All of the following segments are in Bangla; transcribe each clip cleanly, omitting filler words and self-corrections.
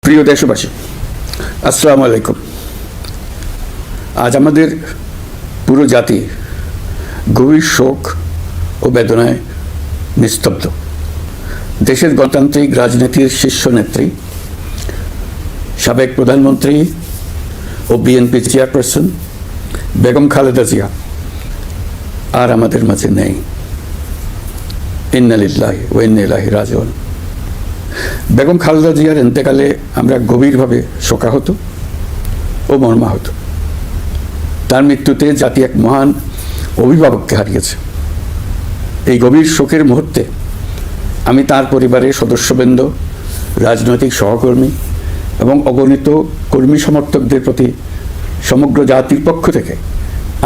প্রিয় দেশবাসী, আসসালামু আলাইকুম। আজ আমাদের পুরো জাতি গভীর শোক ও বেদনায় নিস্তব্ধ। দেশের গণতান্ত্রিক রাজনীতির শীর্ষ নেত্রী, সাবেক প্রধানমন্ত্রী ও বিএনপি চেয়ারপারসন বেগম খালেদা জিয়া আর আমাদের মাঝে নেই। ইন্না লিল্লাহি ওয়া ইন্না ইলাইহি রাজিউন। বেগম খালেদা জিয়ার ইন্তেকালে আমরা গভীরভাবে শোকাহত ও মর্মাহত। তার মৃত্যুতে জাতি এক মহান অভিভাবককে হারিয়েছে। এই গভীর শোকের মুহূর্তে আমি তার পরিবারের সদস্যবৃন্দ, রাজনৈতিক সহকর্মী এবং অগণিত কর্মী সমর্থকদের প্রতি সমগ্র জাতির পক্ষ থেকে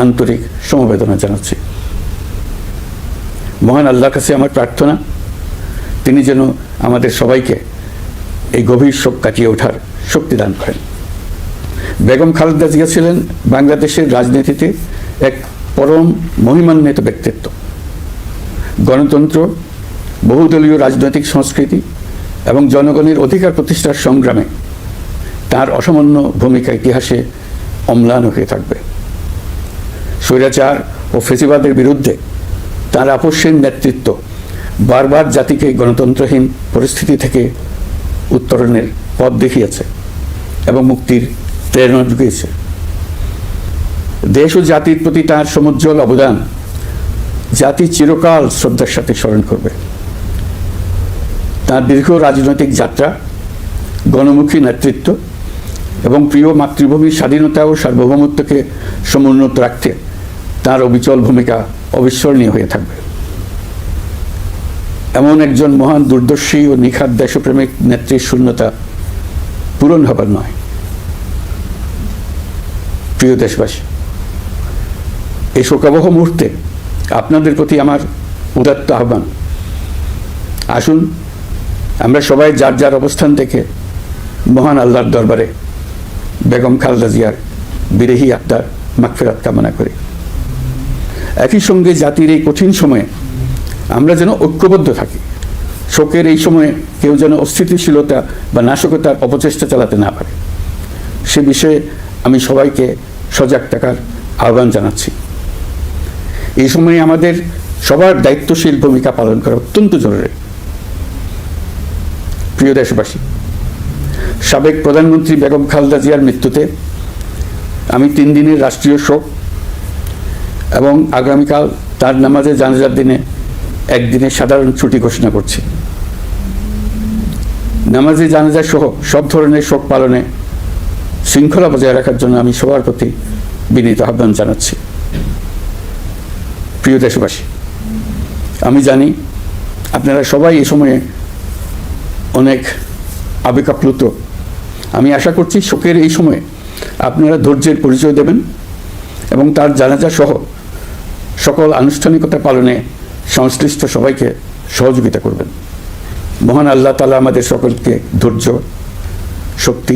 আন্তরিক সমবেদনা জানাচ্ছি। মহান আল্লাহর কাছে আমার প্রার্থনা, তিনি যেন আমাদের সবাইকে এই গভীর শোক কাটিয়ে ওঠার শক্তি দান করেন। বেগম খালেদা জিয়া ছিলেন বাংলাদেশের রাজনীতিতে এক পরম মহিমান্বিত ব্যক্তিত্ব। গণতন্ত্র, বহুদলীয় রাজনৈতিক সংস্কৃতি এবং জনগণের অধিকার প্রতিষ্ঠার সংগ্রামে তার অসামান্য ভূমিকা ইতিহাসে অম্লান হয়ে থাকবে। স্বৈরাচার ও ফ্যাসিবাদের বিরুদ্ধে তার আপসহীন নেতৃত্ব বারবার জাতিকে গণতন্ত্রহীন পরিস্থিতি থেকে উত্তরণের পথ দেখিয়েছে এবং মুক্তির প্রেরণা জুগিয়েছে। দেশ ও জাতির প্রতি তার সমুজ্জ্বল অবদান জাতি চিরকাল শ্রদ্ধার সাথে স্মরণ করবে। তার দীর্ঘ রাজনৈতিক যাত্রা, গণমুখী নেতৃত্ব এবং প্রিয় মাতৃভূমির স্বাধীনতা ও সার্বভৌমত্বকে সমুন্নত রাখতে তার অবিচল ভূমিকা অবিস্মরণীয় হয়ে থাকবে। এমন একজন মহান দূরদর্শী ও নিখাদ দেশপ্রেমিক নেত্রীর শূন্যতা পূরণ হবার নয়। প্রিয় দেশবাসী, এই শোকাবহ মুহূর্তে আপনাদের প্রতি আমার উদাত্ত আহ্বান, আসুন আমরা সবাই যার যার অবস্থান থেকে মহান আল্লাহর দরবারে বেগম খালেদা জিয়ার বিদেহী আত্মার মাগফিরাত কামনা করি। একই সঙ্গে জাতির এই কঠিন সময়ে আমরা যেন ঐক্যবদ্ধ থাকি। শোকের এই সময়ে কেউ যেন অস্থিতিশীলতা বা নাশকতার অপচেষ্টা চালাতে না পারে, সে বিষয়ে আমি সবাইকে সজাগ থাকার আহ্বান জানাচ্ছি। এই সময়ে আমাদের সবার দায়িত্বশীল ভূমিকা পালন করা অত্যন্ত জরুরি। প্রিয় দেশবাসী, সাবেক প্রধানমন্ত্রী বেগম খালেদা জিয়ার মৃত্যুতে আমি 3 দিনের রাষ্ট্রীয় শোক এবং আগামীকাল তার নামাজে জানাজার দিনে একদিনের সাধারণ ছুটি ঘোষণা করছি। নামাজে জানাজা সহ সব ধরনের শোক পালনে শৃঙ্খলা বজায় রাখার জন্য আমি সবার প্রতি বিনীত আহ্বান জানাচ্ছি। প্রিয় দেশবাসী, আমি জানি আপনারা সবাই এই সময়ে অনেক আবেগাপ্লুত। আমি আশা করছি শোকের এই সময়ে আপনারা ধৈর্যের পরিচয় দেবেন এবং তার জানাজা সহ সকল আনুষ্ঠানিকতা পালনে সংশ্লিষ্ট সবাইকে সহযোগিতা করবেন। মহান আল্লাহ তাআলা আমাদের সকলকে ধৈর্য, শক্তি